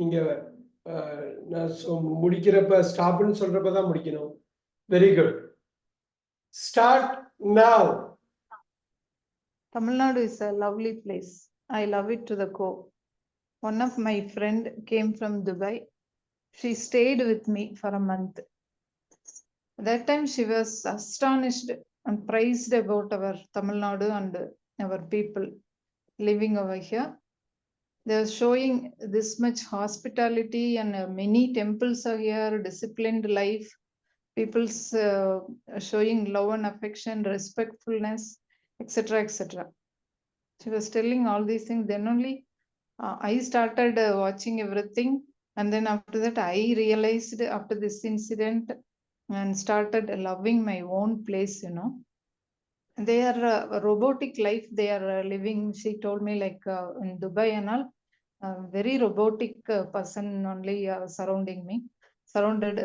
நீங்க நான் முடிக்கிறப்ப ஸ்டாப்னு சொல்றப்ப தான் முடிக்கணும். Very good. Start now. Tamil Nadu is a lovely place. I love it to the core. One of my friend came from Dubai. She stayed with me for a month. At that time she was astonished and praised about our Tamil Nadu and our people living over here. They are showing this much hospitality and many temples are here, disciplined life, people's showing love and affection, respectfulness, etc., etc. She was telling all these things. Then only I started watching everything, and then after that I realized after this incident and started loving my own place. They are robotic life they are living. She told me like in Dubai and all, very robotic person only surrounding me, surrounded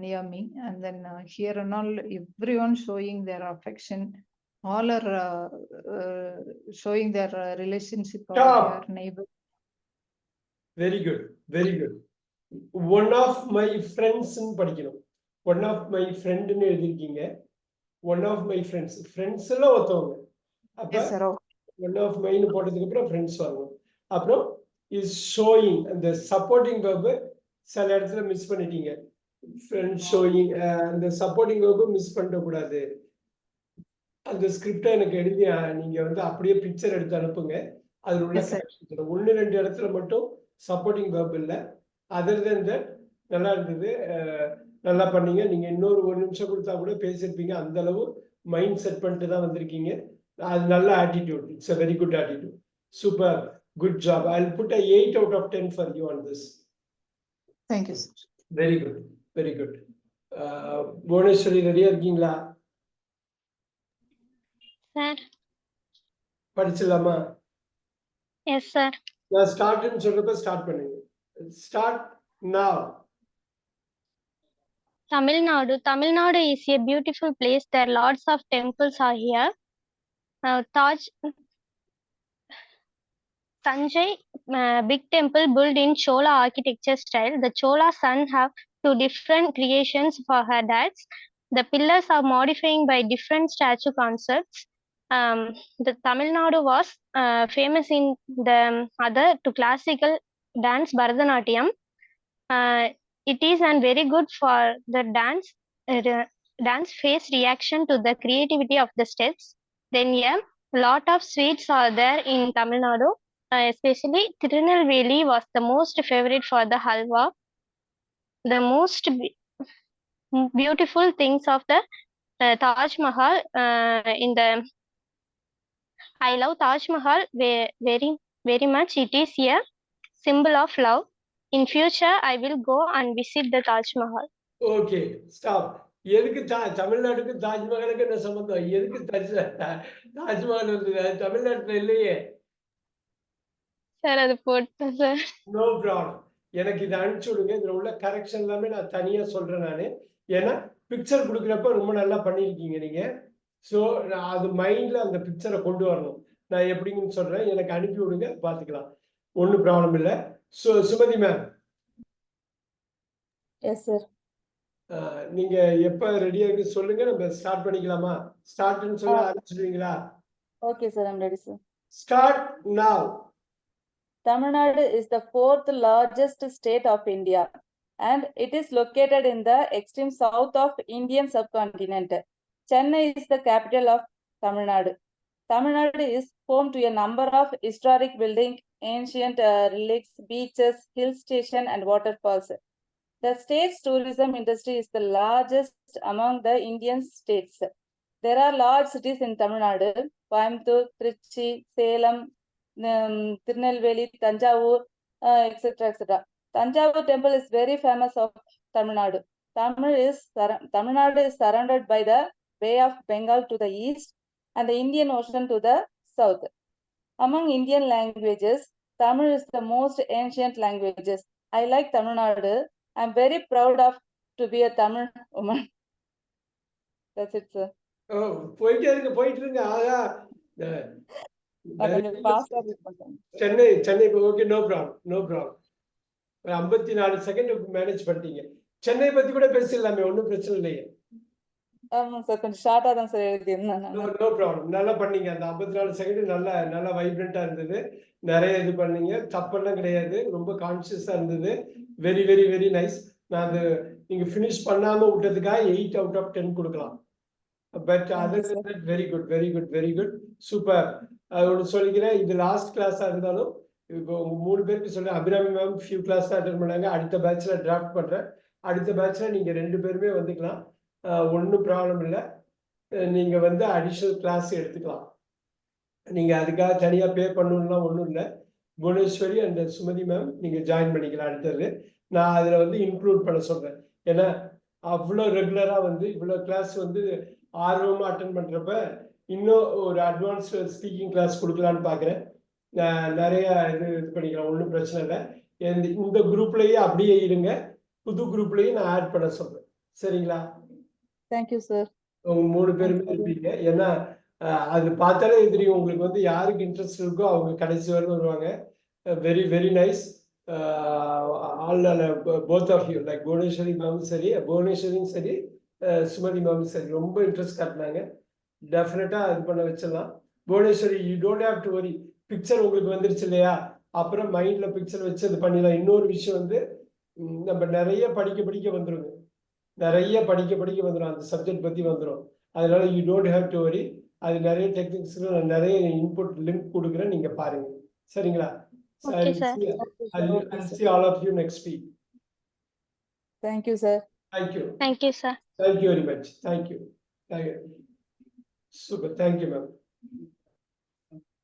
near me, and then here and all everyone showing their affection, all are showing their relationship of their neighbor. Very good, very good. One of my friends படிக்கணும். One of my friend ன்னு எழுதிருக்கீங்க. One of my friends, friends எல்லாம் ஒருத்தவங்க. அப்ப one of my ன்னு போட்டதுக்கு அப்புறம் friends வரணும். அப்புறம் is showing, அந்த supporting verb சில இடத்துல மிஸ் பண்ணிட்டீங்க. Friend showing, அந்த supporting verb மிஸ் பண்ண கூடாது. அந்த ஸ்கிரிப்டை எனக்கு எழுதி நீங்க அப்படியே பிக்சர் எடுத்து அனுப்புங்க. அதுல உள்ள கரெக்ஷன் ஒன்னு ரெண்டு இடத்துல மட்டும் சப்போர்ட்டிங் வெர்ப் இல்ல. அதர் தென் தட் நல்லா இருந்தது, நல்லா பண்ணீங்க. நீங்க இன்னொரு 1 நிமிஷம் கொடுத்தா கூட பேசியிருப்பீங்க. அந்த அளவு மைண்ட் செட் பண்ணிட்டு தான் வந்திருக்கீங்க. அது நல்ல attitude. It's a very good attitude. Super, good job. I'll put a 8 out of 10 for you on this. Thank you, sir. Very good, very good. Bhuvaneswari ரெடியா இருக்கீங்களா? சார் படிச்சலாமா? Yes sir. நான் ஸ்டார்ட்னு சொல்றப்ப ஸ்டார்ட் பண்ணுங்க. Start now. Tamil Nadu. Tamil Nadu is a beautiful place. There are lots of temples are here. Sanjay, big temple built in Chola architecture style. The Chola son have 2 different creations for her dads. The pillars are modifying by different statue concepts. The Tamil Nadu was famous in the other to classical dance Bharatanatyam. It is and very good for the dance face reaction to the creativity of the steps. Then a lot of sweets are there in Tamil Nadu. Especially Tirunelveli was the most favorite for the halwa. The most beautiful things of the Taj Mahal in the I love Taj Mahal very very much. It is a symbol of love. In future I will go and visit the Taj Mahal. Okay, stop. எதுக்கு தமிழ்நாட்டுக்கு தாஜ்மஹாலுக்கு என்ன சம்பந்தம்? எதுக்கு தாஜ்மஹால் வந்து தமிழ்நாட்டுல இல்லையே? Sir அது போட்டேன் சார். No problem. எனக்கு இதை அனுப்பிச்சு விடுங்க. இதுல உள்ள கரெக்ஷன் எல்லாமே நான் தனியா சொல்றேன் நானு. ஏன்னா பிக்சர் கொடுக்குறப்ப ரொம்ப நல்லா பண்ணியிருக்கீங்க நீங்க. ஸோ நான் அது மைண்ட்ல அந்த பிக்சரை கொண்டு வரணும். நான் எப்படிங்கன்னு சொல்றேன். எனக்கு அனுப்பி விடுங்க, பார்த்துக்கலாம். ஒன்றும் ப்ராப்ளம் இல்லை. So Sumathi ma'am. Yes sir. நீங்க எப்ப ரெடியா இருக்கு சொல்லுங்க, நம்ம ஸ்டார்ட் பண்ணிக்கலாமா? ஸ்டார்ட்னு சொல்ல ஆரம்பிச்சிடுவீங்களா? Okay sir, I'm ready sir. Start now. Tamil Nadu is the 4th largest state of India and it is located in the extreme south of Indian subcontinent. Chennai is the capital of Tamil Nadu. Tamil Nadu is home to a number of historic buildings, ancient relics, beaches, hill station and waterfalls. The state's tourism industry is the largest among the Indian states. There are large cities in Tamil Nadu: Coimbatore, Trichy, Salem, Tirunelveli, Tanjavur, etc., etc. Tanjavur temple is very famous of Tamil Nadu. Tamil Nadu is surrounded by the Bay of Bengal to the east and the Indian Ocean to the south. Among Indian languages, Tamil is the most ancient languages. I like Tamil Nadu. I am very proud of to be a Tamil woman. That's it, sir. போயிட்டே இருங்க. ஆகா, கொஞ்சம் ஃபாஸ்டா Chennai. Okay, no problem. 54 second manage பண்ணிட்டீங்க. சென்னை பத்தி கூட பேசிடலாமே, ஒன்றும் பிரச்சனை இல்லையே. ஆமாங்க சார், கொஞ்சம் ஷார்ட்டா தான் சார் எழுதியிருந்தேன் நோ நான். No problem. நல்லா பண்ணீங்க. அந்த 54 செகண்ட் நல்லா வைப்ரண்டா இருந்தது. நிறைய இது பண்ணீங்க. தப்பெல்லாம் கிடையாது. ரொம்ப கான்சியஸா இருந்தது. Very very very nice. நான் அது நீங்க ஃபினிஷ் பண்ணாம விட்டதுக்காக 8 out of 10 கொடுக்கலாம். But Thank you, other sir. than that, very good very good very good super. அதோட சொல்லிக்கிறேன், இது லாஸ்ட் கிளாஸா இருந்தாலும் இப்போ உங்க 3 பேருக்கு சொல்லி அபிராமி மேம் ஃபியூ கிளாஸ் தான் அட்டன் பண்ணாங்க. அடுத்த பேட்ச்ல டிராஃப்ட் பண்றேன். அடுத்த பேட்ச்ல நீங்க 2 பேருமே வந்துக்கலாம். ஒன்றும் ப்ராப்ளம் இல்லை. நீங்க வந்து அடிஷனல் கிளாஸ் எடுத்துக்கலாம். நீங்க அதுக்காக தனியா பே பண்ணணும்லாம் ஒன்றும் இல்லை. புவனேஸ்வரி அண்ட் சுமதி மேம் நீங்க ஜாயின் பண்ணிக்கலாம் அடுத்தது. நான் அதில் வந்து இன்க்ளூட் பண்ண சொல்றேன். ஏன்னா அவ்வளோ ரெகுலரா வந்து இவ்வளோ கிளாஸ் வந்து ஆர்வமா அட்டன் பண்றப்ப இன்னும் ஒரு அட்வான்ஸ்டு ஸ்பீக்கிங் கிளாஸ் கொடுக்கலான்னு பார்க்குறேன். நிறைய இது பண்ணிக்கலாம், ஒன்றும் பிரச்சனை இல்லை. இந்த குரூப்லயே அப்படியே இருங்க, புது குரூப்லயும் நான் ஆட் பண்ண சொல்றேன். சரிங்களா? Thank you, sir. உங்க 3 பேருமே Thank you. இருப்பீங்க. ஏன்னா அது பார்த்தாலே தெரியும் உங்களுக்கு வந்து யாருக்கு இன்ட்ரெஸ்ட் இருக்கோ அவங்க கடைசி வரைக்கும் வருவாங்க. Very very nice. All both of you like Bhuvaneswari மேமும் சரி, புவனேஸ்வரியும் சரி, சுமதி மேமும் சரி ரொம்ப இன்ட்ரெஸ்ட் காட்டினாங்க. டெஃபினட்டா இது பண்ண வச்சிடலாம். Bhuvaneswari you don't have to worry. Picture உங்களுக்கு வந்துருச்சு இல்லையா, அப்புறம் மைண்ட்ல பிக்சர் வச்சு அது பண்ணிடலாம். இன்னொரு விஷயம் வந்து நம்ம நிறைய படிக்க வந்துருங்க. நிறைய படிக்க வந்துடும். அந்த சப்ஜெக்ட் பத்தி வந்துடும். அதனால யூ டோன்ட் ஹேவ் டு வரி. அது நிறைய டெக்னிக்ஸ்ல நான் நிறைய இன்புட் லிங்க் கொடுக்குறேன், நீங்க பாருங்க. சரிங்களா? Okay, sir. I'll see all of you next week. Thank you, sir. Thank you. Thank you, sir. Thank you very much. Thank you. Super. Thank you, ma'am.